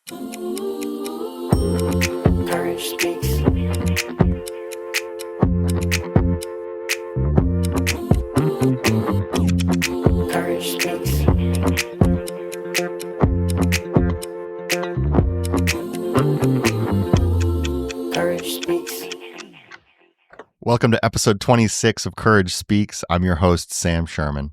Courage speaks. Courage speaks. Courage speaks. Welcome to episode 26 of Courage Speaks. I'm your host, Sam Sherman.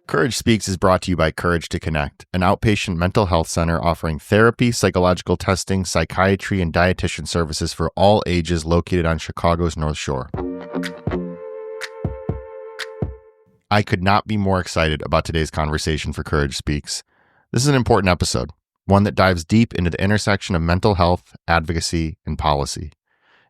Courage Speaks is brought to you by Courage to Connect, an outpatient mental health center offering therapy, psychological testing, psychiatry, and dietitian services for all ages located on Chicago's North Shore. I could not be more excited about today's conversation for Courage Speaks. This is an important episode, one that dives deep into the intersection of mental health, advocacy, and policy.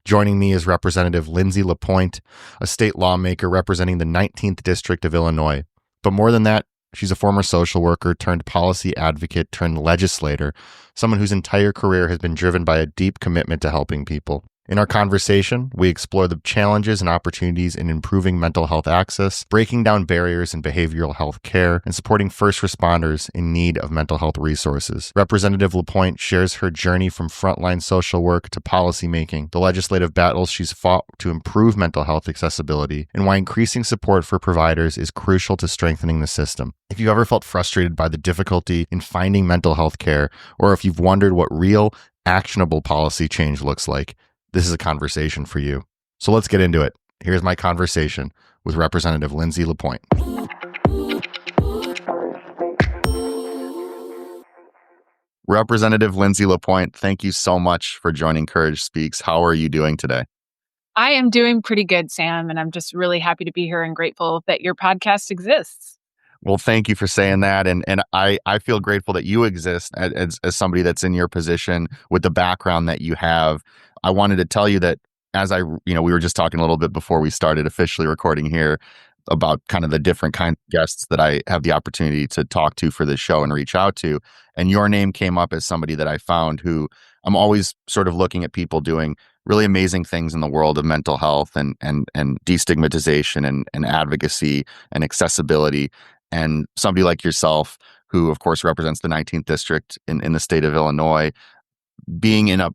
Joining me is Representative Lindsey LaPointe, a state lawmaker representing the 19th District of Illinois. But more than that, she's a former social worker turned policy advocate turned legislator, someone whose entire career has been driven by a deep commitment to helping people. In our conversation, we explore the challenges and opportunities in improving mental health access, breaking down barriers in behavioral health care, and supporting first responders in need of mental health resources. Representative LaPointe shares her journey from frontline social work to policymaking, the legislative battles she's fought to improve mental health accessibility, and why increasing support for providers is crucial to strengthening the system. If you've ever felt frustrated by the difficulty in finding mental health care, or if you've wondered what real, actionable policy change looks like, this is a conversation for you. So let's get into it. Here's my conversation with Representative Lindsey LaPointe. Representative Lindsey LaPointe, thank you so much for joining Courage Speaks. How are you doing today? I am doing pretty good, Sam, and I'm just really happy to be here and grateful that your podcast exists. Well, thank you for saying that. And I feel grateful that you exist as somebody that's in your position with the background that you have. I wanted to tell you that we were just talking a little bit before we started officially recording here about kind of the different kinds of guests that I have the opportunity to talk to for this show and reach out to. And your name came up as somebody that I found who I'm always sort of looking at people doing really amazing things in the world of mental health and destigmatization and advocacy and accessibility. And somebody like yourself, who of course represents the 19th District in the state of Illinois, being in a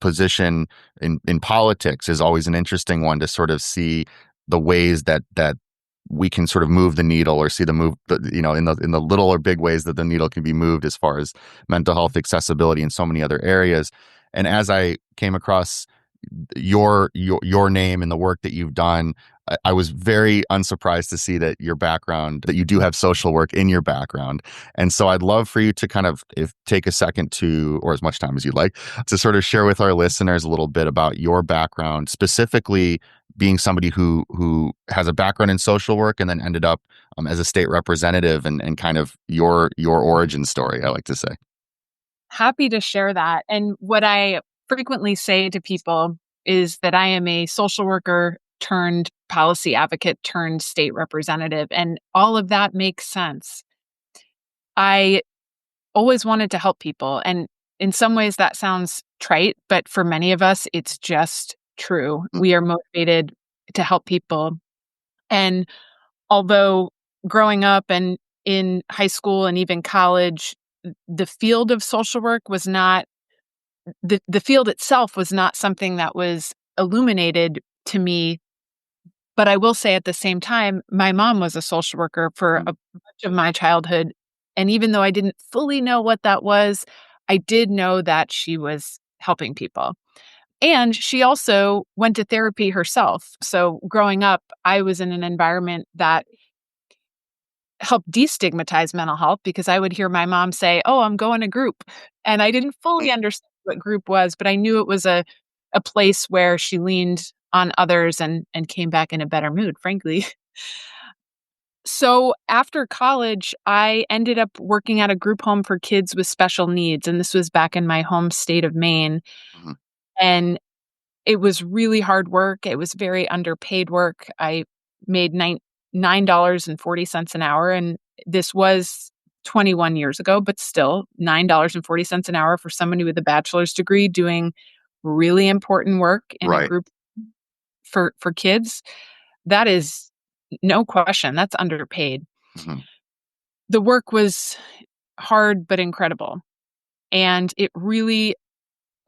position in politics is always an interesting one to sort of see the ways that we can sort of move the needle or see in the little or big ways that the needle can be moved as far as mental health accessibility and so many other areas. And as I came across your name and the work that you've done, I was very unsurprised to see that your background, that you do have social work in your background. And so I'd love for you to kind of take a second to, or as much time as you'd like, to sort of share with our listeners a little bit about your background, specifically being somebody who has a background in social work and then ended up as a state representative and kind of your origin story, I like to say. Happy to share that. And what I frequently say to people is that I am a social worker turned policy advocate turned state representative. And all of that makes sense. I always wanted to help people. And in some ways that sounds trite, but for many of us, it's just true. We are motivated to help people. And although growing up and in high school and even college, the field of social work was not, the field itself was not something that was illuminated to me. But I will say at the same time, my mom was a social worker for a bunch of my childhood. And even though I didn't fully know what that was, I did know that she was helping people. And she also went to therapy herself. So growing up, I was in an environment that helped destigmatize mental health because I would hear my mom say, "Oh, I'm going to group." And I didn't fully understand what group was, but I knew it was a place where she leaned on others and came back in a better mood, frankly. So after college, I ended up working at a group home for kids with special needs. And this was back in my home state of Maine. Mhm. And it was really hard work. It was very underpaid work. I made $9.40 an hour. And this was 21 years ago, but still $9.40 an hour for somebody with a bachelor's degree doing really important work in a Right. group for kids. That is no question. That's underpaid. Mhm. The work was hard but incredible. And it really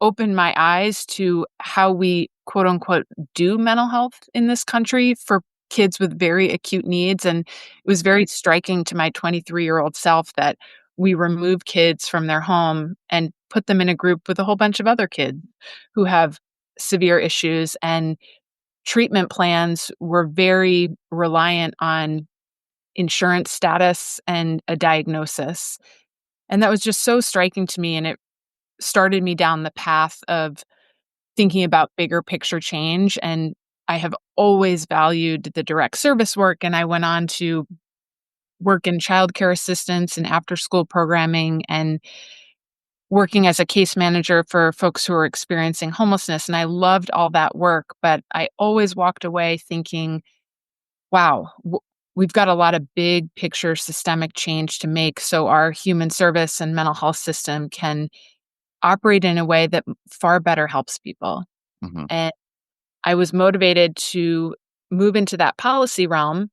opened my eyes to how we, quote unquote, do mental health in this country for kids with very acute needs. And it was very striking to my 23-year-old self that we remove kids from their home and put them in a group with a whole bunch of other kids who have severe issues. And treatment plans were very reliant on insurance status and a diagnosis. And that was just so striking to me. And it started me down the path of thinking about bigger picture change. And I have always valued the direct service work. And I went on to work in childcare assistance and after school programming and working as a case manager for folks who are experiencing homelessness. And I loved all that work, but I always walked away thinking, wow, we've got a lot of big picture systemic change to make so our human service and mental health system can operate in a way that far better helps people. Mhm. And I was motivated to move into that policy realm.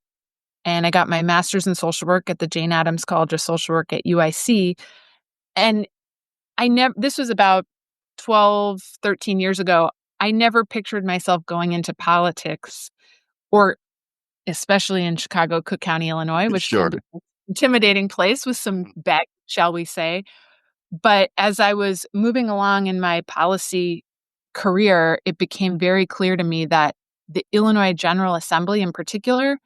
And I got my master's in social work at the Jane Addams College of Social Work at UIC. And this was about 12, 13 years ago. I never pictured myself going into politics, or especially in Chicago, Cook County, Illinois, which Sure. can be an intimidating place with some baggage, shall we say. But as I was moving along in my policy career, it became very clear to me that the Illinois General Assembly in particular,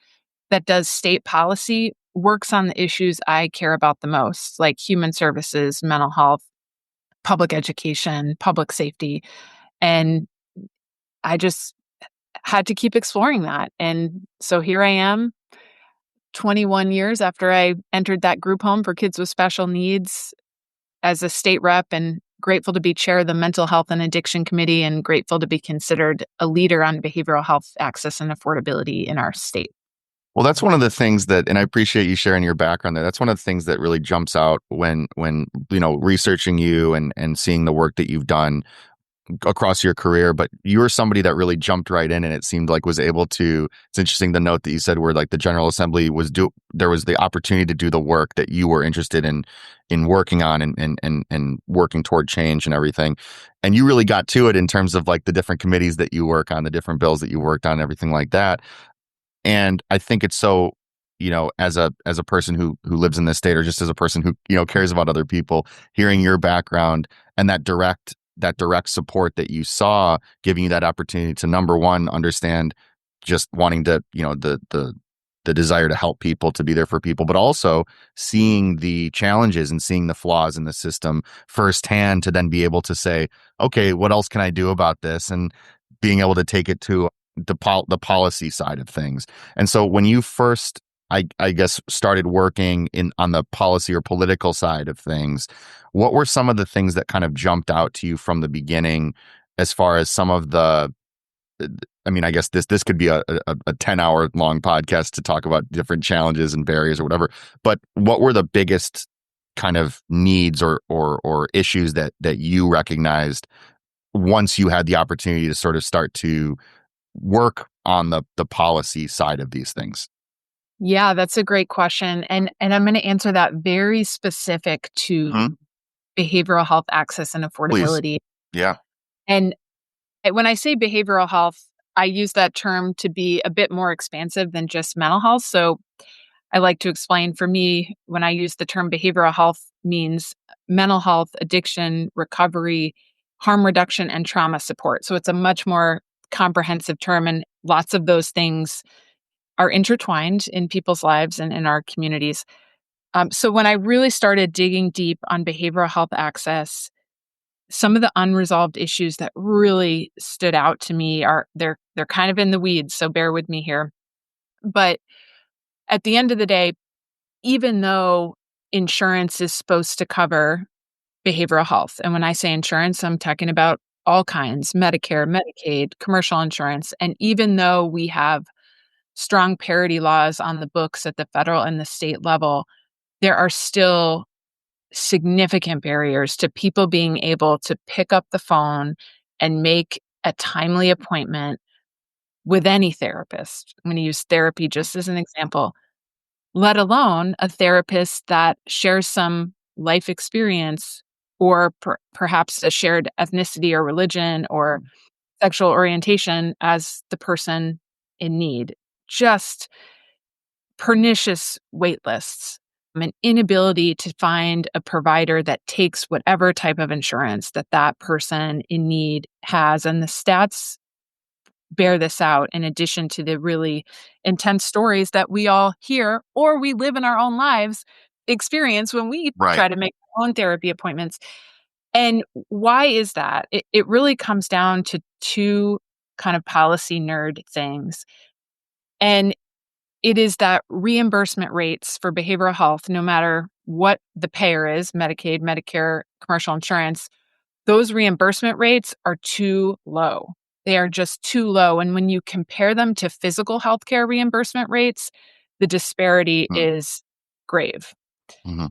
that does state policy, works on the issues I care about the most, like human services, mental health, public education, public safety. And I just had to keep exploring that. And so here I am, 21 years after I entered that group home for kids with special needs as a state rep, and grateful to be chair of the Mental Health and Addiction Committee, and grateful to be considered a leader on behavioral health access and affordability in our state. Well, that's one of the things that, and I appreciate you sharing your background there. That's one of the things that really jumps out when researching you and seeing the work that you've done across your career. But you were somebody that really jumped right in, and it seemed like was able to. It's interesting the note that you said where like the General Assembly there was the opportunity to do the work that you were interested in working on and working toward change and everything. And you really got to it in terms of like the different committees that you work on, the different bills that you worked on, everything like that. And I think it's so, as a person who lives in this state, or just as a person who, cares about other people, hearing your background and that direct support that you saw, giving you that opportunity to, number one, understand just wanting to, the desire to help people, to be there for people, but also seeing the challenges and seeing the flaws in the system firsthand, to then be able to say, okay, what else can I do about this? And being able to take it to the policy side of things. And so when you first, I guess, started working on the policy or political side of things, what were some of the things that kind of jumped out to you from the beginning, as far as some of the, I mean, I guess this could be a 10-hour long podcast to talk about different challenges and barriers or whatever, but what were the biggest kind of needs or issues that you recognized once you had the opportunity to sort of start to work on the policy side of these things? Yeah, that's a great question. And I'm going to answer that very specific to Mhm. behavioral health access and Please. affordability. Yeah. And when I say behavioral health, I use that term to be a bit more expansive than just mental health. So I like to explain, for me, when I use the term behavioral health, means mental health, addiction, recovery, harm reduction, and trauma support. So it's a much more comprehensive term, and lots of those things are intertwined in people's lives and in our communities. So when I really started digging deep on behavioral health access, some of the unresolved issues that really stood out to me are they're kind of in the weeds, so bear with me here. But at the end of the day, even though insurance is supposed to cover behavioral health, and when I say insurance, I'm talking about all kinds: Medicare, Medicaid, commercial insurance, and even though we have strong parity laws on the books at the federal and the state level, there are still significant barriers to people being able to pick up the phone and make a timely appointment with any therapist. I'm going to use therapy just as an example, let alone a therapist that shares some life experience or perhaps a shared ethnicity or religion or sexual orientation as the person in need. Just pernicious wait lists, an inability to find a provider that takes whatever type of insurance that that person in need has. And the stats bear this out, in addition to the really intense stories that we all hear or we live in our own lives experience when we Right. try to make our own therapy appointments. And why is that? It really comes down to two kind of policy nerd things. And it is that reimbursement rates for behavioral health, no matter what the payer is, Medicaid, Medicare, commercial insurance, those reimbursement rates are too low. They are just too low. And when you compare them to physical healthcare reimbursement rates, the disparity is grave. Mm-hmm.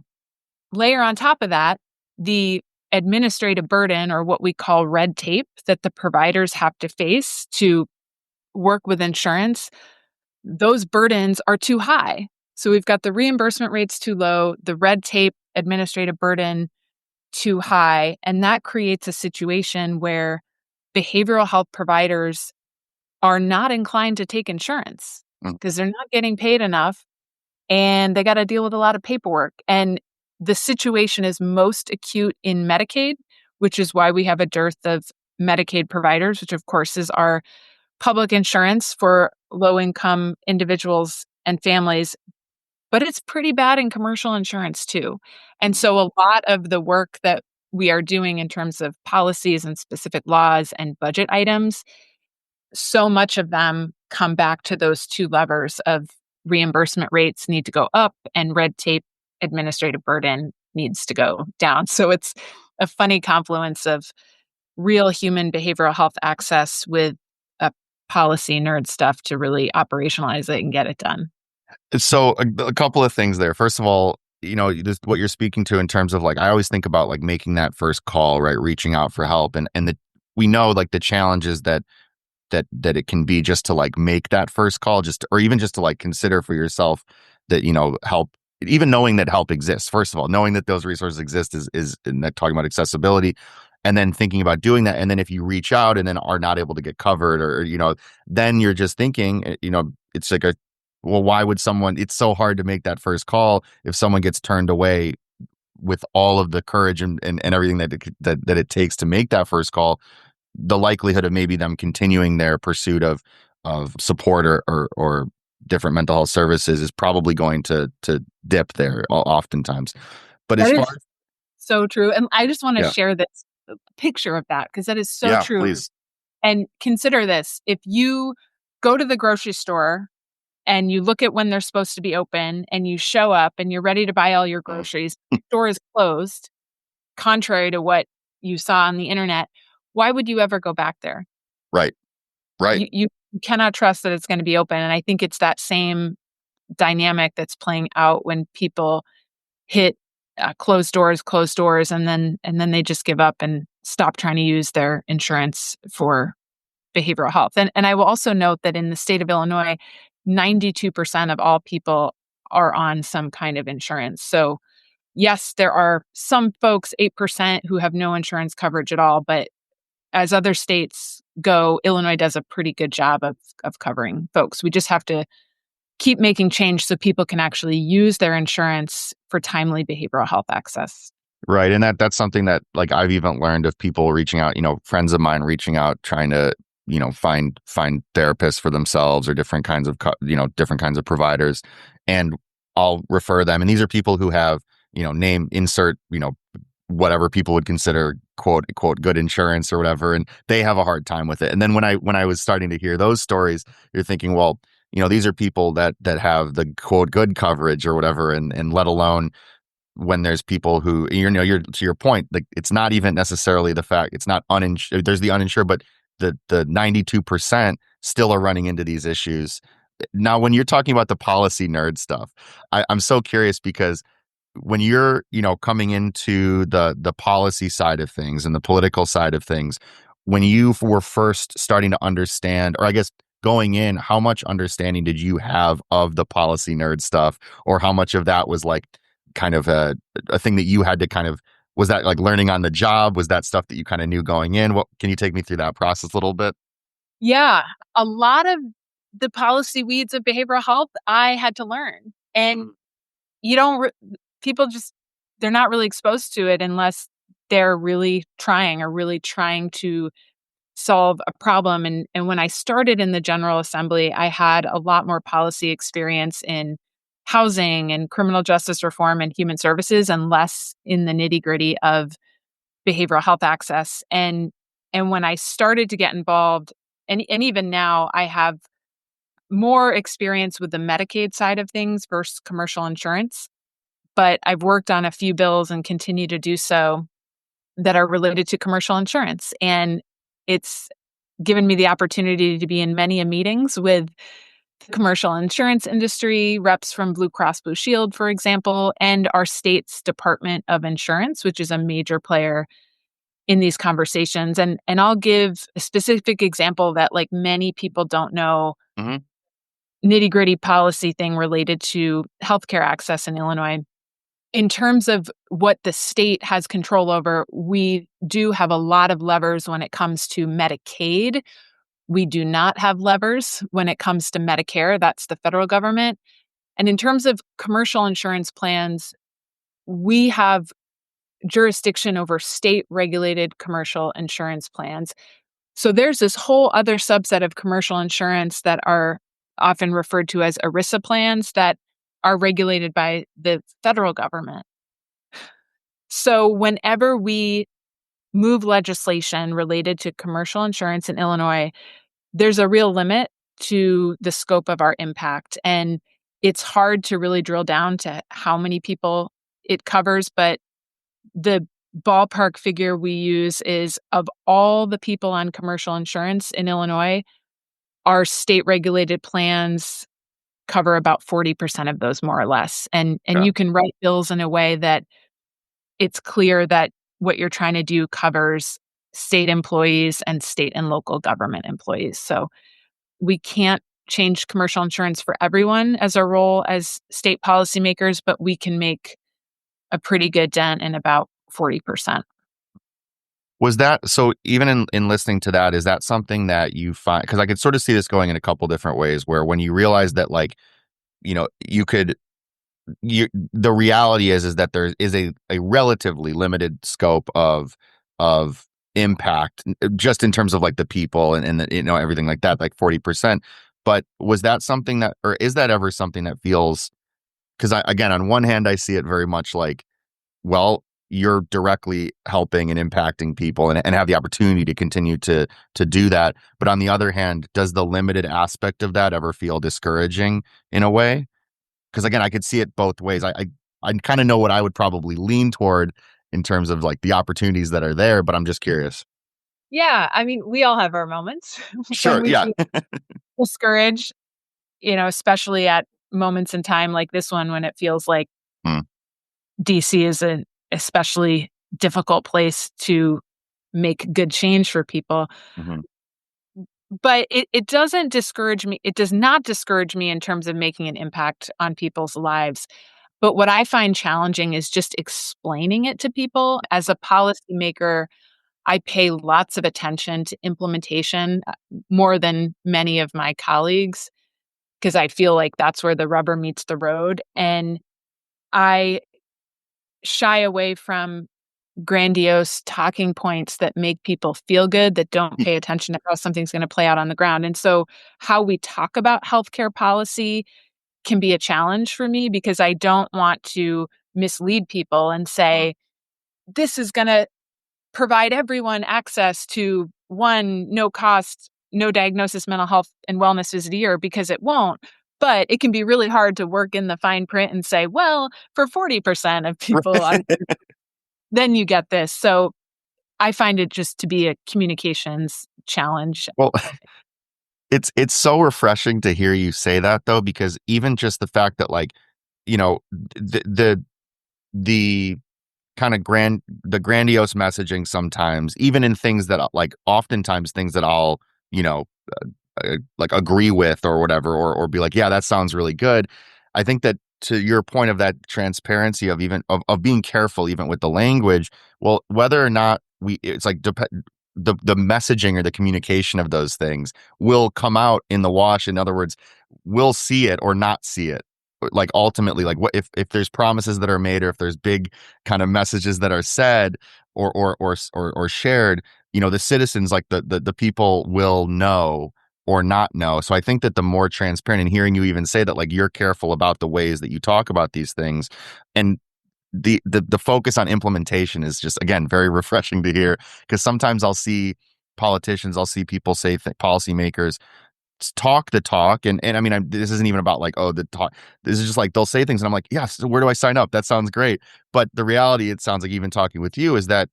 Layer on top of that, the administrative burden, or what we call red tape, that the providers have to face to work with insurance, those burdens are too high. So we've got the reimbursement rates too low, the red tape administrative burden too high, and that creates a situation where behavioral health providers are not inclined to take insurance because they're not getting paid enough and they got to deal with a lot of paperwork. And the situation is most acute in Medicaid, which is why we have a dearth of Medicaid providers, which of course is our public insurance for low-income individuals and families. But it's pretty bad in commercial insurance too. And so a lot of the work that we are doing in terms of policies and specific laws and budget items, so much of them come back to those two levers of reimbursement rates need to go up and red tape administrative burden needs to go down. So it's a funny confluence of real human behavioral health access with a policy nerd stuff to really operationalize it and get it done. So a couple of things there. First of all, this, what you're speaking to in terms of like, I always think about like making that first call, right? Reaching out for help. And we know like the challenges that it can be just to like make that first call, or even just to like consider for yourself that, help, even knowing that help exists. First of all, knowing that those resources exist is talking about accessibility, and then thinking about doing that. And then if you reach out and then are not able to get covered or, then you're just thinking, it's like well, why would someone, it's so hard to make that first call if someone gets turned away with all of the courage and everything that it takes to make that first call. The likelihood of maybe them continuing their pursuit of support or different mental health services is probably going to dip there oftentimes. But that as is far as so true. And I just want to Yeah. share this picture of that because that is so true. Please. And consider this. If you go to the grocery store and you look at when they're supposed to be open and you show up and you're ready to buy all your groceries, the store is closed, contrary to what you saw on the internet, why would you ever go back there? Right. You cannot trust that it's going to be open. And I think it's that same dynamic that's playing out when people hit closed doors, and then they just give up and stop trying to use their insurance for behavioral health. And I will also note that in the state of Illinois, 92% of all people are on some kind of insurance. So yes, there are some folks, 8%, who have no insurance coverage at all. But as other states go, Illinois does a pretty good job of covering folks. We just have to keep making change so people can actually use their insurance for timely behavioral health access. Right. And that's something that like I've even learned of people reaching out, friends of mine reaching out, trying to, find therapists for themselves or different kinds of providers. And I'll refer them. And these are people who have, name, insert, whatever people would consider quote unquote good insurance or whatever. And they have a hard time with it. And then when I was starting to hear those stories, you're thinking, well, these are people that have the quote good coverage or whatever. And let alone when there's people who, you're to your point, like it's not even necessarily the fact it's not uninsured. There's the uninsured, but the 92% still are running into these issues. Now, when you're talking about the policy nerd stuff, I'm so curious because when you're, coming into the policy side of things and the political side of things, when you were first starting to understand, or I guess going in, how much understanding did you have of the policy nerd stuff, or how much of that was like kind of a thing that you had to kind of, was that like learning on the job? Was that stuff that you kind of knew going in? What can you take me through that process a little bit? Yeah, a lot of the policy weeds of behavioral health I had to learn. And you don't people just, they're not really exposed to it unless they're really trying to solve a problem. And when I started in the General Assembly, I had a lot more policy experience in housing and criminal justice reform and human services, and less in the nitty-gritty of behavioral health access. And when I started to get involved, and even now, I have more experience with the Medicaid side of things versus commercial insurance. But I've worked on a few bills and continue to do so that are related to commercial insurance. And it's given me the opportunity to be in many meetings with the commercial insurance industry, reps from Blue Cross Blue Shield, for example, and our state's Department of Insurance, which is a major player in these conversations. And I'll give a specific example that, like, many people don't know, Mm-hmm. nitty-gritty policy thing related to healthcare access in Illinois. In terms of what the state has control over, we do have a lot of levers when it comes to Medicaid. We do not have levers when it comes to Medicare. That's the federal government. And in terms of commercial insurance plans, we have jurisdiction over state-regulated commercial insurance plans. So there's this whole other subset of commercial insurance that are often referred to as ERISA plans that are regulated by the federal government. So whenever we move legislation related to commercial insurance in Illinois, there's a real limit to the scope of our impact. And it's hard to really drill down to how many people it covers. But the ballpark figure we use is, of all the people on commercial insurance in Illinois, our state regulated plans cover about 40% of those, more or less. And Yeah. you can write bills in a way that it's clear that what you're trying to do covers state employees and state and local government employees. So we can't change commercial insurance for everyone as our role as state policymakers, but we can make a pretty good dent in about 40%. Was that so? Even in listening to that, is that something that you find? Because I could sort of see this going in a couple different ways. Where when you realize that, like, you could, the reality is that there is a relatively limited scope of impact, just in terms of like the people and the, everything like that, like 40%. But was that something that, or is that ever something that feels? Because again, on one hand, I see it very much like, well, you're directly helping and impacting people and have the opportunity to continue to do that. But on the other hand, does the limited aspect of that ever feel discouraging in a way? Because again, I could see it both ways. I kind of know what I would probably lean toward in terms of like the opportunities that are there, but I'm just curious. Yeah, I mean, we all have our moments when Sure. we Yeah. feel discouraged, especially at moments in time like this one when it feels like Mm, DC is an especially difficult place to make good change for people. mhm. But it doesn't discourage me. It does not discourage me in terms of making an impact on people's lives. But what I find challenging is just explaining it to people. As a policymaker, I pay lots of attention to implementation, more than many of my colleagues, because I feel like that's where the rubber meets the road. And I shy away from grandiose talking points that make people feel good, that don't pay attention to how something's going to play out on the ground. And so how we talk about healthcare policy can be a challenge for me, because I don't want to mislead people and say, this is going to provide everyone access to one no cost, no diagnosis mental health and wellness visit a year, because it won't. But it can be really hard to work in the fine print and say, well, for 40% of people, then you get this. So I find it just to be a communications challenge. Well, it's so refreshing to hear you say that though, because even just the fact that, like, the kind of the grandiose messaging sometimes, even in things that like oftentimes things that I'll, like agree with or whatever, or be like, yeah, that sounds really good. I think that to your point of that transparency of even of being careful even with the language, well, whether or not it's like the messaging or the communication of those things will come out in the wash. In other words, we'll see it or not see it. Like ultimately, like what if there's promises that are made, or if there's big kind of messages that are said or shared, the citizens, like the people will know or not know. So I think that the more transparent, and hearing you even say that, like, you're careful about the ways that you talk about these things, and the focus on implementation is just, again, very refreshing to hear, because sometimes I'll see politicians, I'll see people say policymakers talk the talk, and I mean, this isn't even about like, oh, the talk. This is just like they'll say things and I'm like, yes, where do I sign up? That sounds great. But the reality, it sounds like, even talking with you, is that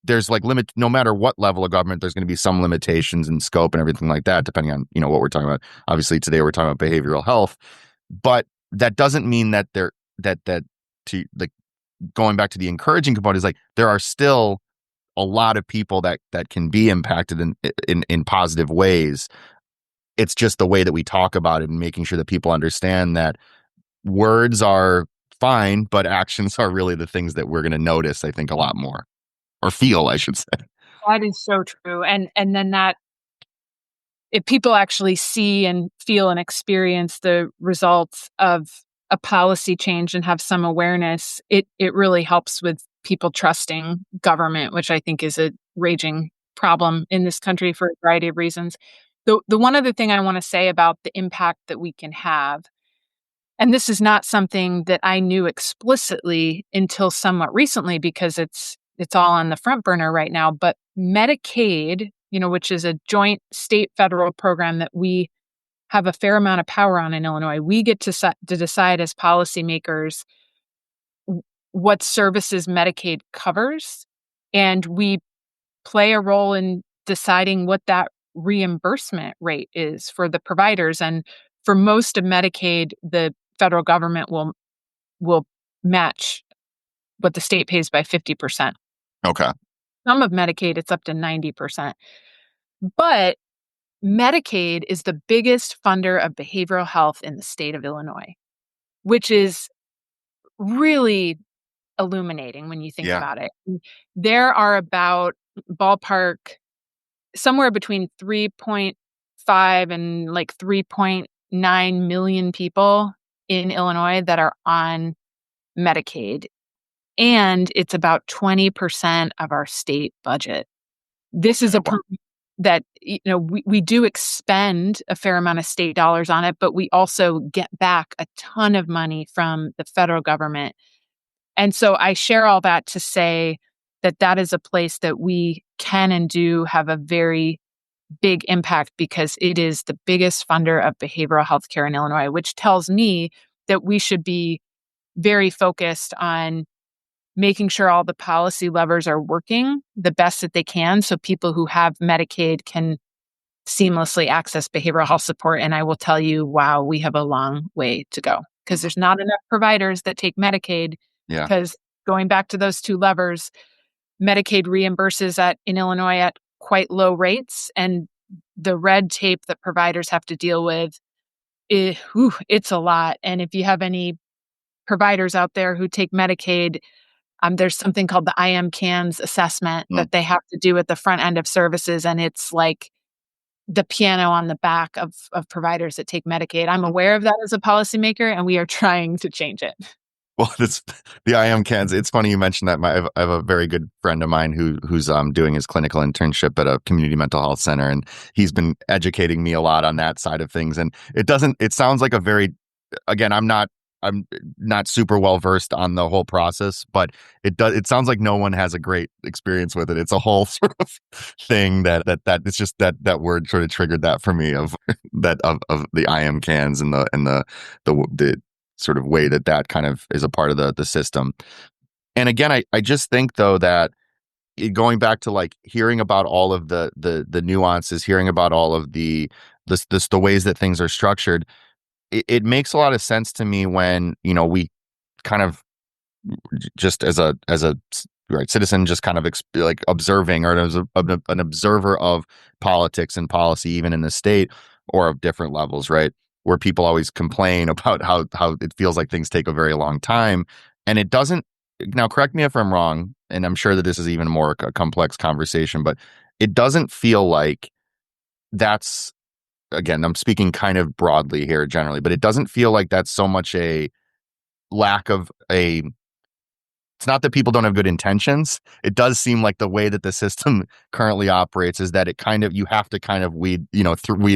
there's like no matter what level of government, there's going to be some limitations in scope and everything like that, depending on what we're talking about. Obviously today we're talking about behavioral health, but that doesn't mean that to like, going back to the encouraging component, is like there are still a lot of people that can be impacted in positive ways. It's just the way that we talk about it, and making sure that people understand that words are fine, but actions are really the things that we're going to notice, I think, a lot more, or feel, I should say. That is so true. And then that, if people actually see and feel and experience the results of a policy change and have some awareness, it really helps with people trusting government, which I think is a raging problem in this country for a variety of reasons. The one other thing I want to say about the impact that we can have, and this is not something that I knew explicitly until somewhat recently, because it's all on the front burner right now, but Medicaid, which is a joint state federal program that we have a fair amount of power on in Illinois. We get to decide as policymakers what services Medicaid covers, and we play a role in deciding what that reimbursement rate is for the providers. And for most of Medicaid, the federal government will match what the state pays by 50%. Okay. Some of Medicaid, it's up to 90%. But Medicaid is the biggest funder of behavioral health in the state of Illinois, which is really illuminating when you think about it. There are about, ballpark, somewhere between 3.5 and like 3.9 million people in Illinois that are on Medicaid. And it's about 20% of our state budget. This is a program that, we do expend a fair amount of state dollars on it, but we also get back a ton of money from the federal government. And so I share all that to say that is a place that we can and do have a very big impact, because it is the biggest funder of behavioral health care in Illinois, which tells me that we should be very focused on making sure all the policy levers are working the best that they can, so people who have Medicaid can seamlessly access behavioral health support. And I will tell you, wow, we have a long way to go, because there's not enough providers that take Medicaid. Yeah. Because going back to those two levers, Medicaid reimburses in Illinois at quite low rates, and the red tape that providers have to deal with, it's a lot. And if you have any providers out there who take Medicaid, there's something called the IMCANS assessment that they have to do at the front end of services, and it's like the piano on the back of providers that take Medicaid. I'm aware of that as a policymaker, and we are trying to change it. Well, it's the IMCANS. It's funny you mentioned that. I have a very good friend of mine who's doing his clinical internship at a community mental health center, and he's been educating me a lot on that side of things. And it sounds like a very, again, I'm not super well versed on the whole process, but it sounds like no one has a great experience with it. It's a whole sort of thing that it's just that word sort of triggered that for me, of the IMCANS and the sort of way that kind of is a part of the system. And again, I just think, though, that going back to like hearing about all of the nuances, hearing about all of the ways that things are structured, it makes a lot of sense to me when, we kind of just as a right citizen, just kind of like observing, or as an observer of politics and policy, even in the state or of different levels, right? where people always complain about how it feels like things take a very long time. And it doesn't, now correct me if I'm wrong, and I'm sure that this is even more a complex conversation, but it doesn't feel like that's, again, I'm speaking kind of broadly here generally, but it doesn't feel like that's so much a lack of a, it's not that people don't have good intentions. It does seem like the way that the system currently operates is that it kind of, you have to kind of weed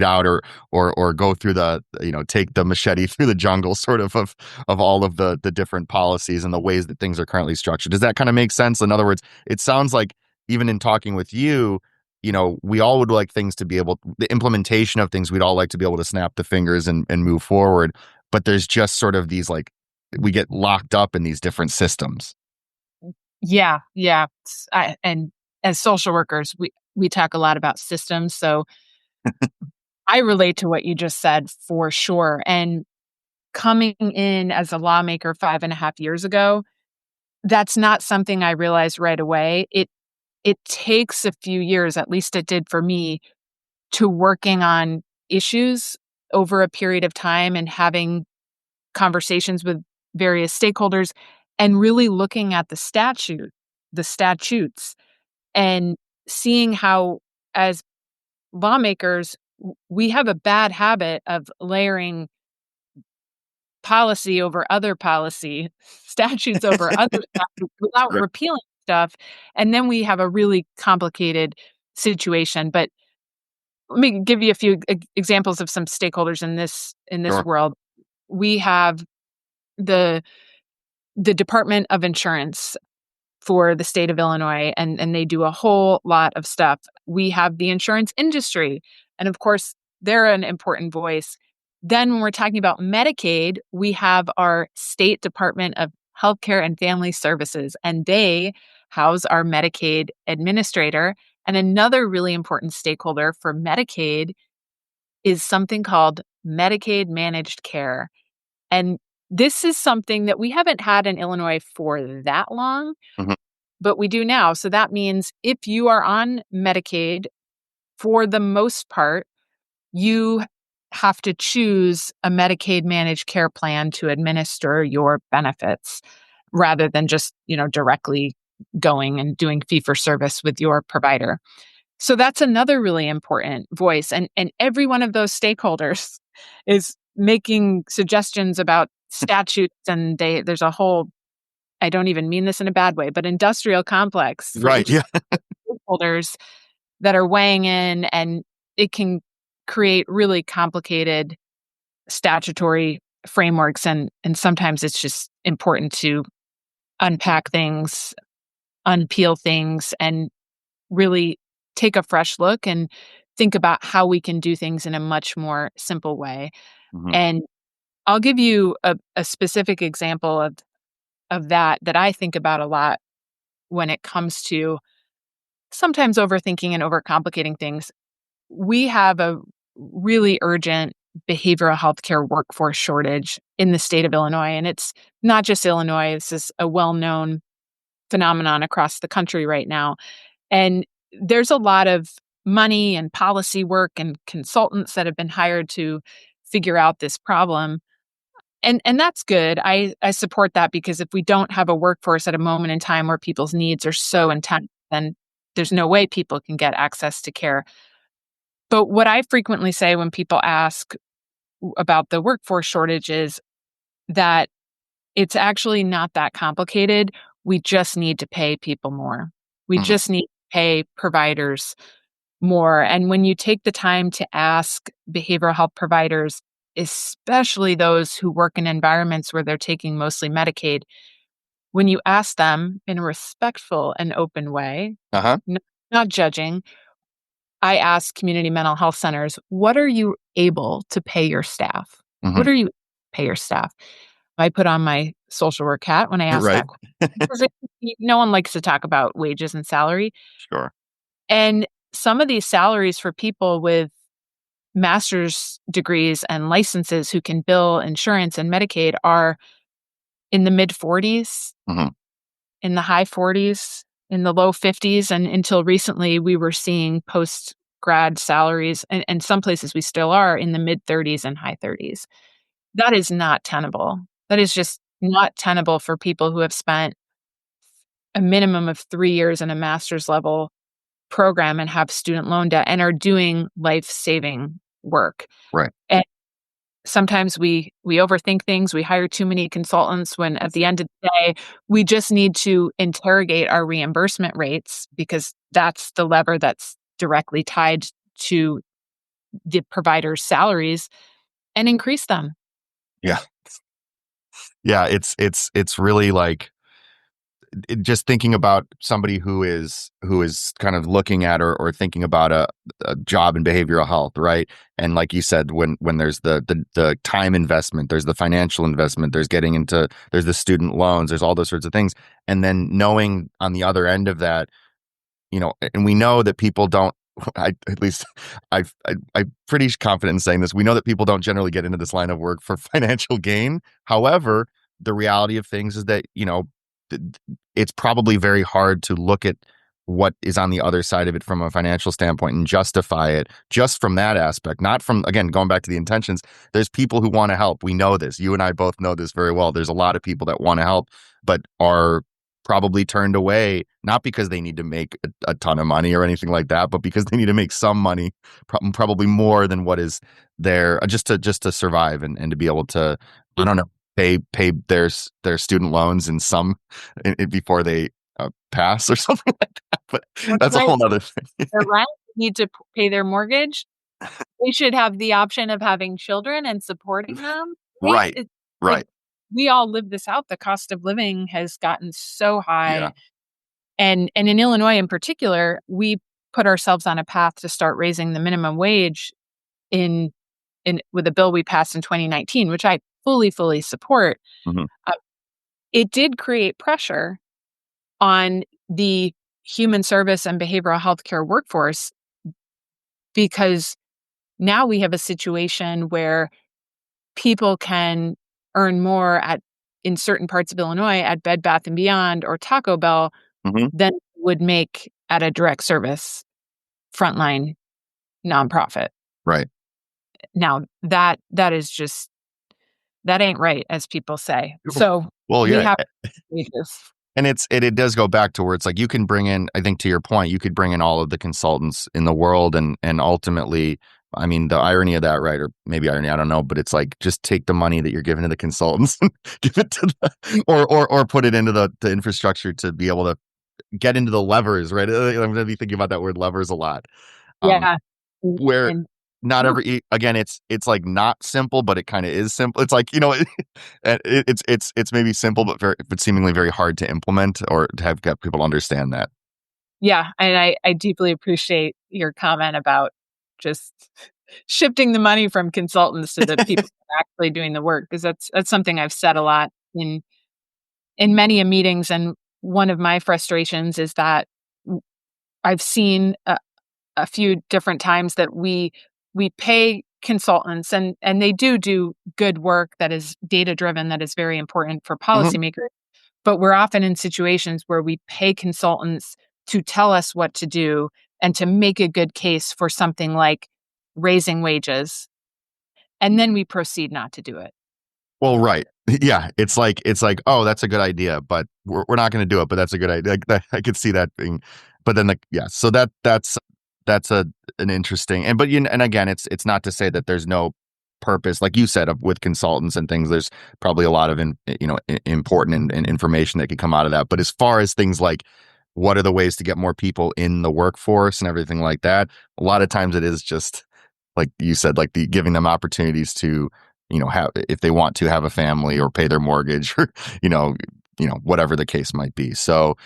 out or go through the, take the machete through the jungle sort of all of the different policies and the ways that things are currently structured. Does that kind of make sense? In other words, it sounds like even in talking with you, we all would like things to be able, the implementation of things, we'd all like to be able to snap the fingers and move forward. But there's just sort of these, like, we get locked up in these different systems. Yeah. And as social workers, we talk a lot about systems. So I relate to what you just said for sure. And coming in as a lawmaker 5.5 years ago, that's not something I realized right away. It takes a few years, at least it did for me, to working on issues over a period of time and having conversations with various stakeholders and really looking at the statutes and seeing how, as lawmakers, we have a bad habit of layering policy over other policy, statutes over other statutes without Right. repealing stuff. And then we have a really complicated situation. But let me give you a few examples of some stakeholders in this Sure. world. We have the Department of Insurance for the state of Illinois, and they do a whole lot of stuff. We have the insurance industry, and of course, they're an important voice. Then when we're talking about Medicaid, we have our State Department of Healthcare and Family Services, and they house our Medicaid administrator. And another really important stakeholder for Medicaid is something called Medicaid Managed Care. And this is something that we haven't had in Illinois for that long, Mhm. but we do now. So that means if you are on Medicaid, for the most part, you have to choose a Medicaid managed care plan to administer your benefits rather than just, directly going and doing fee for service with your provider. So that's another really important voice. And every one of those stakeholders is making suggestions about statutes, and there's a whole, I don't even mean this in a bad way, but industrial complex for Right. each Yeah. stakeholders that are weighing in, and it can create really complicated statutory frameworks. And sometimes it's just important to unpack things, unpeel things, and really take a fresh look and think about how we can do things in a much more simple way. Mhm. And I'll give you a specific example of that I think about a lot when it comes to sometimes overthinking and overcomplicating things. We have a really urgent behavioral health care workforce shortage in the state of Illinois. And it's not just Illinois, this is a well-known phenomenon across the country right now. And there's a lot of money and policy work and consultants that have been hired to figure out this problem. And that's good. I support that, because if we don't have a workforce at a moment in time where people's needs are so intense, then there's no way people can get access to care. But what I frequently say when people ask about the workforce shortage is that it's actually not that complicated. We just need to pay people more. We Mhm. just need to pay providers more. And when you take the time to ask behavioral health providers, especially those who work in environments where they're taking mostly Medicaid, when you ask them in a respectful and open way, Uh-huh. not judging, I ask community mental health centers, what are you able to pay your staff? Mhm. What are you pay your staff? I put on my social work hat when I ask Right. that question, because no one likes to talk about wages and salary. Sure. And some of these salaries for people with master's degrees and licenses who can bill insurance and Medicaid are in the mid 40s, Mhm. in the high 40s, in the low 50s. And until recently, we were seeing post grad salaries, and some places we still are in the mid 30s and high 30s. That is not tenable. That is just not tenable for people who have spent a minimum of 3 years in a master's level program and have student loan debt and are doing life-saving work. Right. And sometimes we overthink things. We hire too many consultants when at the end of the day, we just need to interrogate our reimbursement rates because that's the lever that's directly tied to the provider's salaries and increase them. Yeah. Yeah. It's really like just thinking about somebody who is kind of looking at or thinking about a job in behavioral health, right? And like you said, when there's the time investment, there's the financial investment, there's the student loans, there's all those sorts of things, and then knowing on the other end of that, and we know that people don't. At least I'm pretty confident in saying this. We know that people don't generally get into this line of work for financial gain. However, the reality of things is that it's probably very hard to look at what is on the other side of it from a financial standpoint and justify it just from that aspect, not from, again, going back to the intentions. There's people who want to help. We know this. You and I both know this very well. There's a lot of people that want to help, but are probably turned away, not because they need to make a ton of money or anything like that, but because they need to make some money, probably more than what is there, just to survive and to be able to, I don't know, pay their student loans in before they pass or something like that. But that's a whole other thing. Their rent, need to pay their mortgage. They should have the option of having children and supporting them. Right. Right. Like, we all live this out. The cost of living has gotten so high. Yeah. And in Illinois in particular, we put ourselves on a path to start raising the minimum wage with a bill we passed in 2019, which I fully support. Mm-hmm. It did create pressure on the human service and behavioral health care workforce because now we have a situation where people can earn more in certain parts of Illinois at Bed Bath & Beyond or Taco Bell Mm-hmm. than would make at a direct service frontline nonprofit. Right. Now that is just, that ain't right, as people say. So well, we yeah. have wages. And it does go back to where it's like you can bring in, I think to your point, you could bring in all of the consultants in the world and ultimately, I mean, the irony of that, right? Or maybe irony, I don't know, but it's like just take the money that you're giving to the consultants and give it to or put it into the infrastructure to be able to get into the levers, right? I'm going to be thinking about that word levers a lot. Yeah. Where not every, again, it's like not simple, but it kind of is simple. It's like, it's maybe simple, but seemingly very hard to implement or to have people understand that. Yeah. And I deeply appreciate your comment about just shifting the money from consultants to the people who are actually doing the work, because that's something I've said a lot in many meetings. And one of my frustrations is that I've seen a few different times that we pay consultants and they do good work that is data driven, that is very important for policymakers. But we're often in situations where we pay consultants to tell us what to do and to make a good case for something like raising wages. And then we proceed not to do it. Well, right. Yeah. It's like, oh, that's a good idea, but we're not going to do it, but that's a good idea. I could see that being, but then so that's an interesting, and again, it's not to say that there's no purpose, like you said, with consultants and things. There's probably a lot of important and information that could come out of that. But as far as things like what are the ways to get more people in the workforce and everything like that, a lot of times it is just like you said, like giving them opportunities to have, if they want to have a family or pay their mortgage or whatever the case might be. So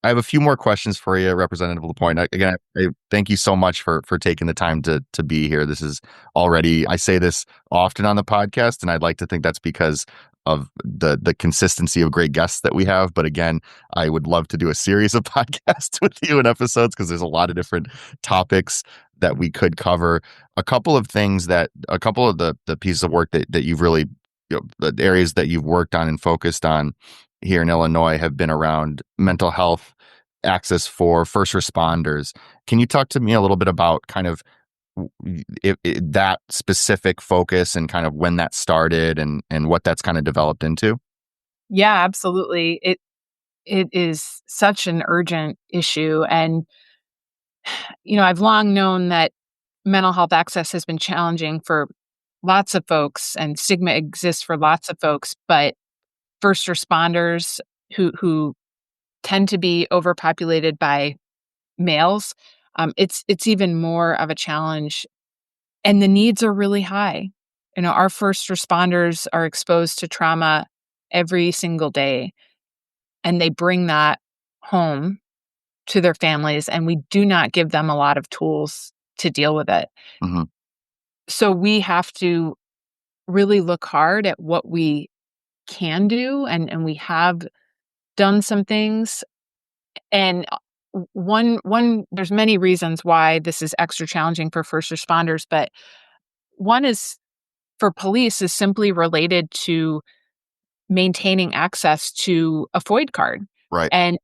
I have a few more questions for you, Representative LaPointe. Again, I thank you so much for taking the time to be here. This is already, I say this often on the podcast, and I'd like to think that's because of the consistency of great guests that we have. But again, I would love to do a series of podcasts with you and episodes because there's a lot of different topics that we could cover. A couple of the pieces of work that you've really, the areas that you've worked on and focused on here in Illinois have been around mental health access for first responders. Can you talk to me a little bit about kind of that specific focus and kind of when that started and what that's kind of developed into? Yeah, absolutely. It is such an urgent issue. And, I've long known that mental health access has been challenging for lots of folks and stigma exists for lots of folks, but first responders who tend to be overpopulated by males, it's even more of a challenge, and the needs are really high. Our first responders are exposed to trauma every single day, and they bring that home to their families, and we do not give them a lot of tools to deal with it. Hmm. So we have to really look hard at what we can do, and we have done some things. And one there's many reasons why this is extra challenging for first responders, but one is for police is simply related to maintaining access to a FOID card. Right. And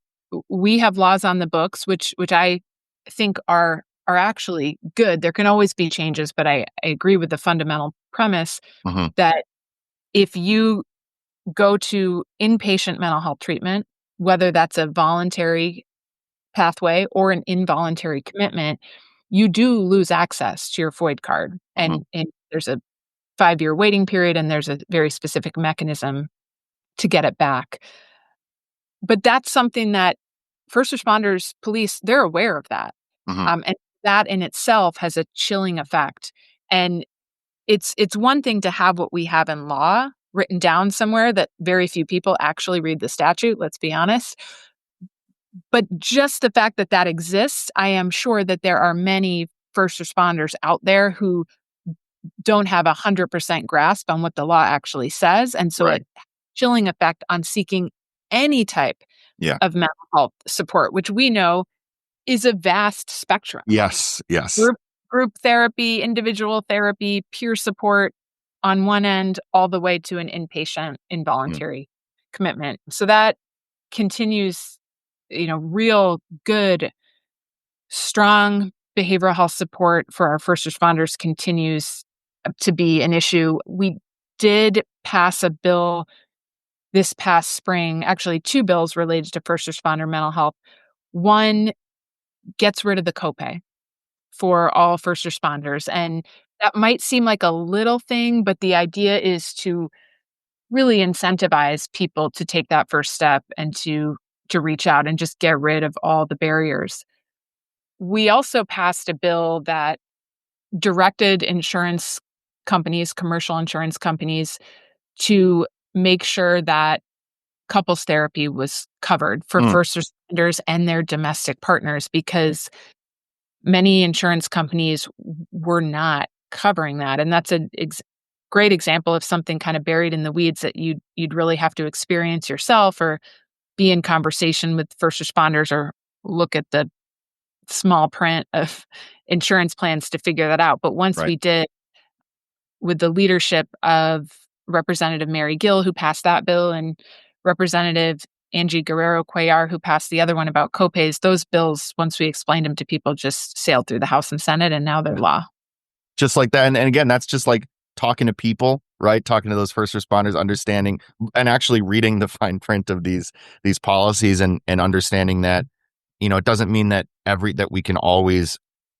we have laws on the books which I think are actually good. There can always be changes, but I agree with the fundamental premise Hmm. that if you go to inpatient mental health treatment, whether that's a voluntary pathway or an involuntary commitment, you do lose access to your FOID card. Hmm. And there's a 5-year waiting period, and there's a very specific mechanism to get it back. But that's something that first responders, police, they're aware of that. Hmm. And that in itself has a chilling effect. And it's one thing to have what we have in law written down somewhere that very few people actually read the statute, let's be honest. But just the fact that that exists, I am sure that there are many first responders out there who don't have 100% grasp on what the law actually says. And so Right. it has a chilling effect on seeking any type Yeah. of mental health support, which we know is a vast spectrum. Yes. Yes. Group therapy, individual therapy, peer support on one end, all the way to an inpatient Mm. involuntary commitment. So that continues, real good, strong behavioral health support for our first responders continues to be an issue. We did pass a bill this past spring, actually two bills related to first responder mental health. One gets rid of the copay for all first responders. And that might seem like a little thing, but the idea is to really incentivize people to take that first step and to reach out and just get rid of all the barriers. We also passed a bill that directed insurance companies, commercial insurance companies, to make sure that couples therapy was covered for Mm. first responders and their domestic partners, because many insurance companies were not covering that. And that's a great example of something kind of buried in the weeds that you'd really have to experience yourself, or be in conversation with first responders, or look at the small print of insurance plans to figure that out. But once Right. we did, with the leadership of Representative Mary Gill, who passed that bill, and Representative Angie Guerrero Cuellar, who passed the other one about copays, those bills, once we explained them to people, just sailed through the House and Senate, and now they're law. Just like that. And again, that's just like talking to people, right? Talking to those first responders, understanding and actually reading the fine print of these policies and understanding that, it doesn't mean that that we can always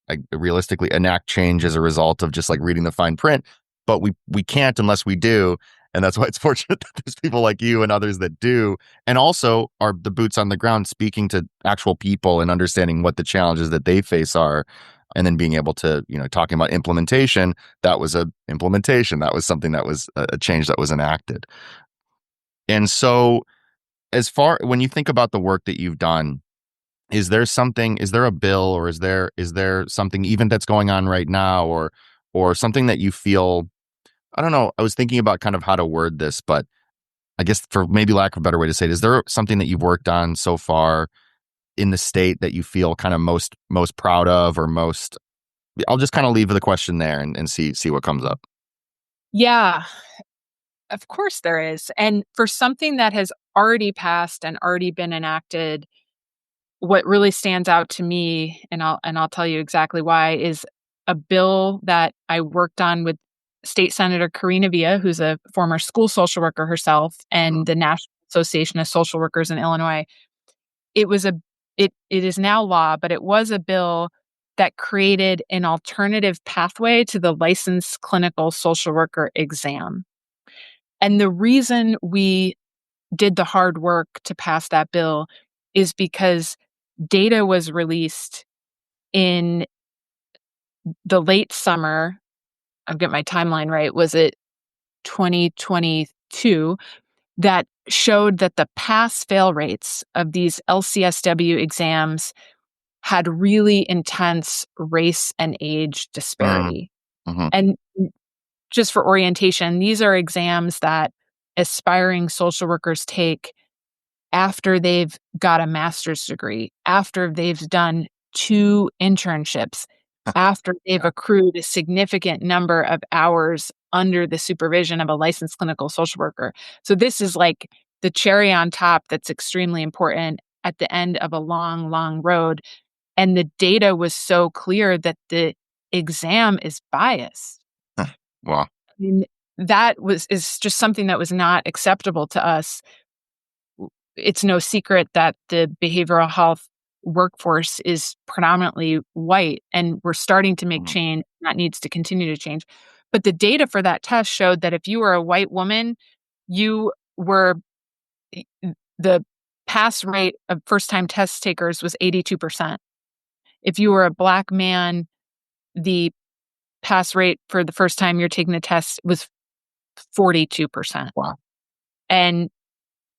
like realistically enact change as a result of just like reading the fine print, but we can't unless we do. And that's why it's fortunate that there's people like you and others that do, and also are the boots on the ground speaking to actual people and understanding what the challenges that they face are, and then being able to, talking about implementation, that was a implementation, that was something that was a change that was enacted. And so when you think about the work that you've done, is there a bill, or is there something even that's going on right now, or something that you feel, I don't know, I was thinking about kind of how to word this, but I guess for maybe lack of a better way to say it, is there something that you've worked on so far in the state that you feel kind of most proud of, or most, I'll just kind of leave the question there and see what comes up. Yeah, of course there is. And for something that has already passed and already been enacted, what really stands out to me, and I'll tell you exactly why, is a bill that I worked on with State Senator Karina Villa, who's a former school social worker herself, and the National Association of Social Workers in Illinois. It was a it is now law, but it was a bill that created an alternative pathway to the licensed clinical social worker exam. And the reason we did the hard work to pass that bill is because data was released in the late summer. I'll get my timeline right. Was it 2022? That showed that the pass fail rates of these LCSW exams had really intense race and age disparity. Mm-hmm. And just for orientation, these are exams that aspiring social workers take after they've got a master's degree, after they've done 2 internships, after they've accrued a significant number of hours under the supervision of a licensed clinical social worker. So this is like the cherry on top that's extremely important at the end of a long, long road. And the data was so clear that the exam is biased. Wow. I mean, that is just something that was not acceptable to us. It's no secret that the behavioral health workforce is predominantly white, and we're starting to make Mhm. change. That needs to continue to change. But the data for that test showed that if you were a white woman, you were the pass rate of first-time test takers was 82%. If you were a Black man, the pass rate for the first time you're taking the test was 42%. Wow. And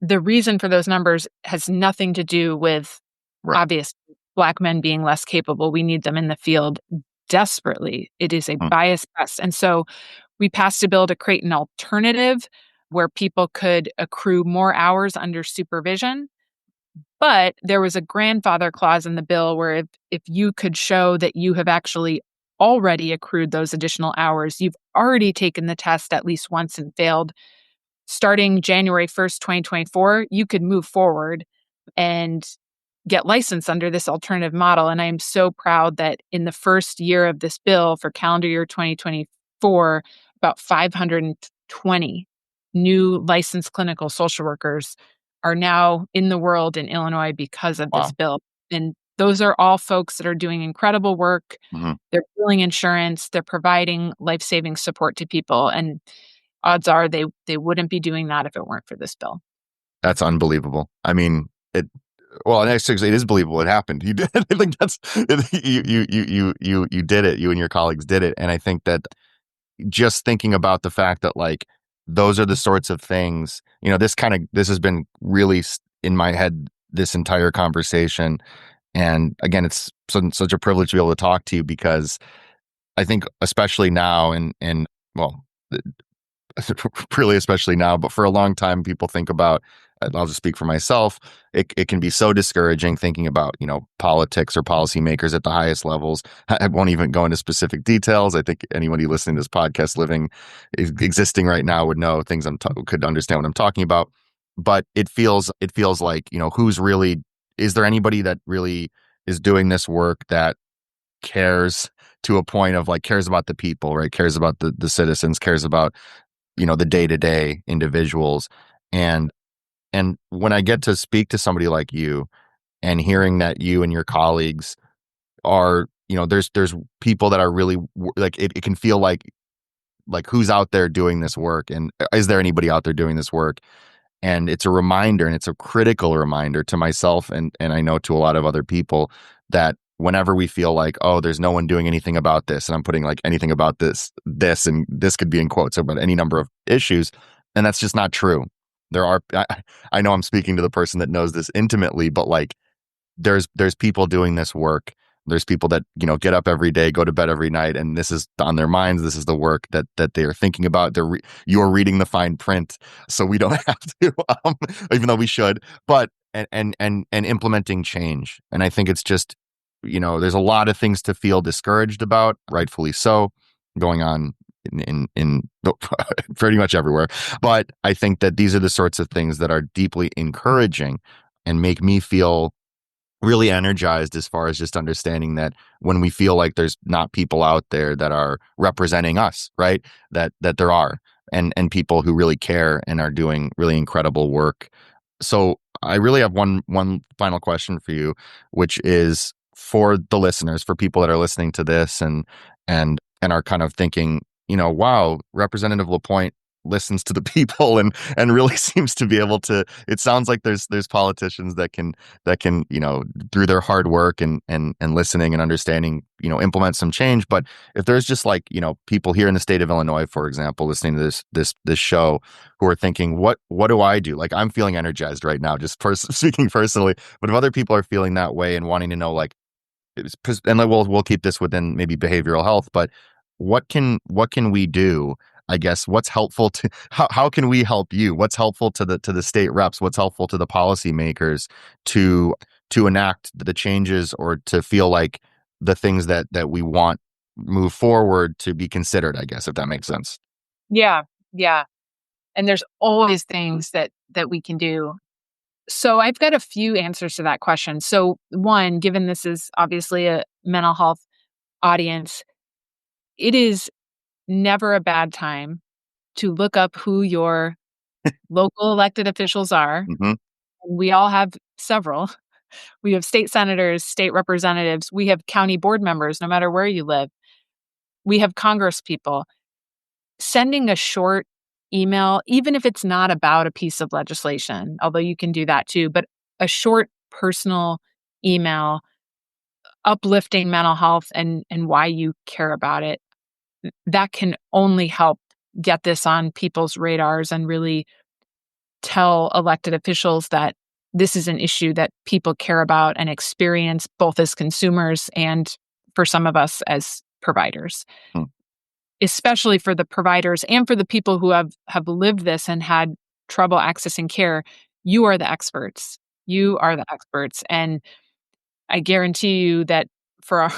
the reason for those numbers has nothing to do with Right. obvious Black men being less capable. We need them in the field desperately. It is a Mm. bias test. And so we passed a bill to create an alternative where people could accrue more hours under supervision. But there was a grandfather clause in the bill where if you could show that you have actually already accrued those additional hours, you've already taken the test at least once and failed, starting January 1st, 2024, you could move forward and get licensed under this alternative model. And I am so proud that in the first year of this bill for calendar year 2024, about 520 new licensed clinical social workers are now in the world in Illinois because of this Wow. bill. And those are all folks that are doing incredible work. Mm-hmm. They're billing insurance, they're providing life-saving support to people. And odds are they wouldn't be doing that if it weren't for this bill. That's unbelievable. I mean, well, and actually, it is believable. It happened. You did. I think you did it. You and your colleagues did it. And I think that just thinking about the fact that like those are the sorts of things, this has been really in my head this entire conversation. And again, it's such a privilege to be able to talk to you because I think especially now and well, really especially now, but for a long time, people think about, I'll just speak for myself, it can be so discouraging thinking about, politics or policymakers at the highest levels. I won't even go into specific details. I think anybody listening to this podcast existing right now would know things could understand what I'm talking about. But it feels like, is there anybody that really is doing this work that cares to a point of like cares about the people, right? Cares about the citizens, cares about the day-to-day individuals. And when I get to speak to somebody like you and hearing that you and your colleagues are, there's people that are really like, it can feel like who's out there doing this work, and is there anybody out there doing this work? And it's a reminder, and it's a critical reminder to myself and I know to a lot of other people that whenever we feel like, oh, there's no one doing anything about this, and I'm putting like anything about this, and this could be in quotes about any number of issues, and that's just not true. There are, I know I'm speaking to the person that knows this intimately, but like there's people doing this work. There's people that, get up every day, go to bed every night, and this is on their minds. This is the work that they are thinking about. You're reading the fine print, so we don't have to, even though we should. But and implementing change, and I think it's just, there's a lot of things to feel discouraged about, rightfully so, going on in pretty much everywhere. But I think that these are the sorts of things that are deeply encouraging and make me feel really energized as far as just understanding that when we feel like there's not people out there that are representing us, right? That there are, and people who really care and are doing really incredible work. So I really have one final question for you, which is for the listeners, for people that are listening to this and are kind of thinking, wow, Representative LaPointe listens to the people and really seems to be able to. It sounds like there's politicians that can through their hard work and listening and understanding implement some change. But if there's just like people here in the state of Illinois, for example, listening to this show, who are thinking, what do I do? Like, I'm feeling energized right now, just speaking personally. But if other people are feeling that way and wanting to know, like, and we'll keep this within maybe behavioral health, but what can we do? I guess what's helpful to how can we help you? What's helpful to the state reps? What's helpful to the policymakers to enact the changes or to feel like the things that we want move forward to be considered? I guess, if that makes sense. Yeah, yeah. And there's always things that we can do. So I've got a few answers to that question. So one, given this is obviously a mental health audience, it is never a bad time to look up who your local elected officials are. Mm-hmm. We all have several. We have state senators, state representatives. We have county board members, no matter where you live. We have Congress people. Sending a short email, even if it's not about a piece of legislation, although you can do that too, but a short personal email uplifting mental health and why you care about it, that can only help get this on people's radars and really tell elected officials that this is an issue that people care about and experience, both as consumers and for some of us as providers. Hmm. Especially for the providers and for the people who have lived this and had trouble accessing care. You are the experts. You are the experts. And I guarantee you that for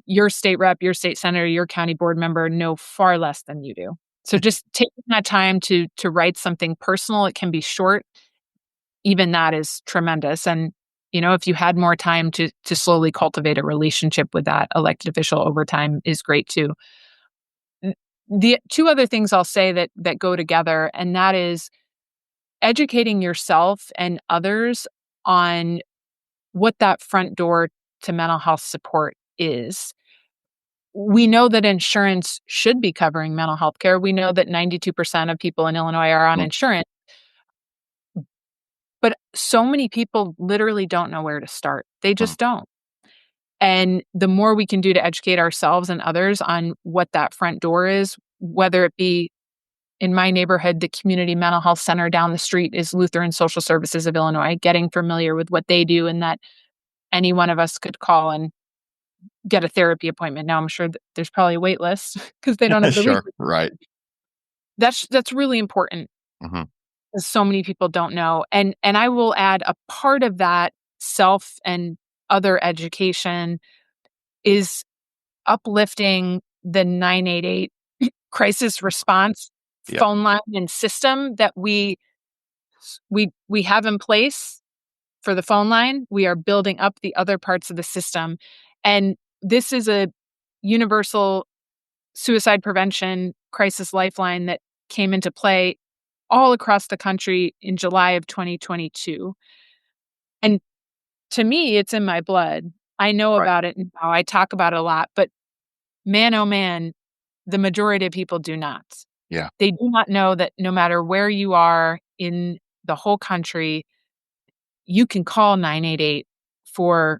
your state rep, your state senator, your county board member know far less than you do. So just taking that time to write something personal, it can be short. Even that is tremendous. And if you had more time to slowly cultivate a relationship with that elected official over time is great too. The two other things I'll say that go together, and that is educating yourself and others on what that front door to mental health support is. We know that insurance should be covering mental health care. We know that 92% of people in Illinois are on insurance. But so many people literally don't know where to start. They just don't. And the more we can do to educate ourselves and others on what that front door is, whether it be in my neighborhood, the community mental health center down the street is Lutheran Social Services of Illinois, getting familiar with what they do and that any one of us could call and get a therapy appointment. Now, I'm sure that there's probably a wait list because they don't have the Sure, resources. right. That's really important. Mm-hmm. So many people don't know. And I will add a part of that self and other education is uplifting the 988 crisis response phone line and system that we have in place for the phone line. We are building up the other parts of the system. And this is a universal suicide prevention crisis lifeline that came into play all across the country in July of 2022. And to me, it's in my blood. I know about it now. I talk about it a lot, but man, oh man, the majority of people do not. Yeah. They do not know that no matter where you are in the whole country, you can call 988 for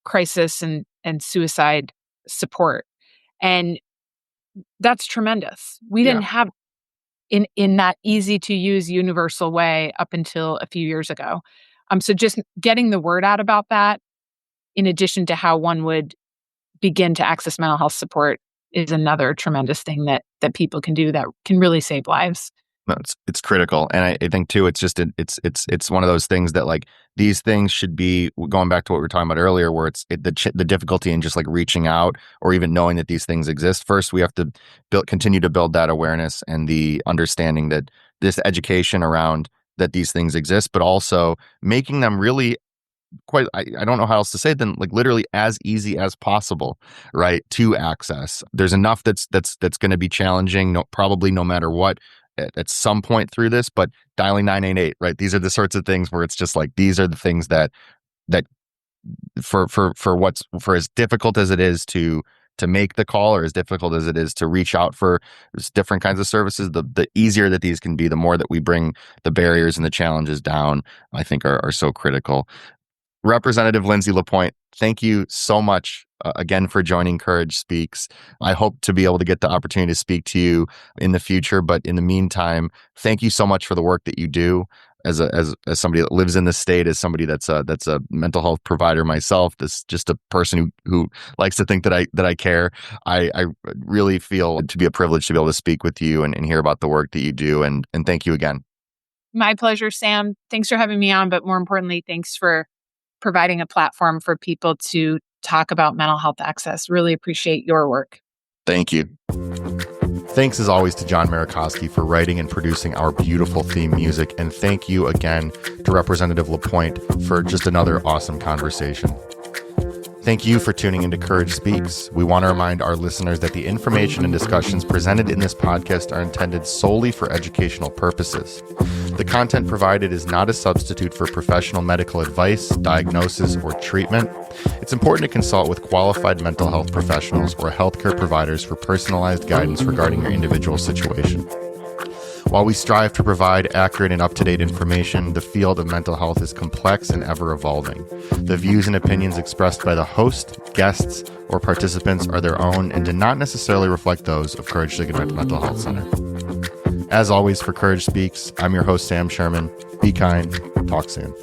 crisis and suicide support. And that's tremendous. We didn't have in that easy to use universal way up until a few years ago. So just getting the word out about that, in addition to how one would begin to access mental health support, is another tremendous thing that people can do that can really save lives. No, it's critical, and I think too, it's just it's one of those things that, like, these things should be, going back to what we were talking about earlier, where the difficulty in just like reaching out or even knowing that these things exist. First, we have to continue to build that awareness and the understanding that this education around that these things exist, but also making them really I don't know how else to say it than like literally as easy as possible, right, to access. There's enough that's going to be challenging, probably no matter what at some point through this, but dialing 988, right? These are the sorts of things where it's just like, these are the things that for as difficult as it is to make the call, or as difficult as it is to reach out for different kinds of services, the easier that these can be, the more that we bring the barriers and the challenges down, I think are so critical. Representative Lindsey LaPointe, thank you so much again for joining Courage Speaks. I hope to be able to get the opportunity to speak to you in the future, but in the meantime, thank you so much for the work that you do. As somebody that lives in the state, as somebody that's a mental health provider myself, this just a person who likes to think that I care. I really feel to be a privilege to be able to speak with you and hear about the work that you do. And thank you again. My pleasure, Sam. Thanks for having me on, but more importantly, thanks for providing a platform for people to talk about mental health access. Really appreciate your work. Thank you. Thanks as always to John Marikoski for writing and producing our beautiful theme music. And thank you again to Representative LaPointe for just another awesome conversation. Thank you for tuning into Courage Speaks. We want to remind our listeners that the information and discussions presented in this podcast are intended solely for educational purposes. The content provided is not a substitute for professional medical advice, diagnosis, or treatment. It's important to consult with qualified mental health professionals or healthcare providers for personalized guidance regarding your individual situation. While we strive to provide accurate and up-to-date information, the field of mental health is complex and ever-evolving. The views and opinions expressed by the host, guests, or participants are their own and do not necessarily reflect those of Courage Signet Mental Health Center. As always, for Courage Speaks, I'm your host, Sam Sherman. Be kind. Talk soon.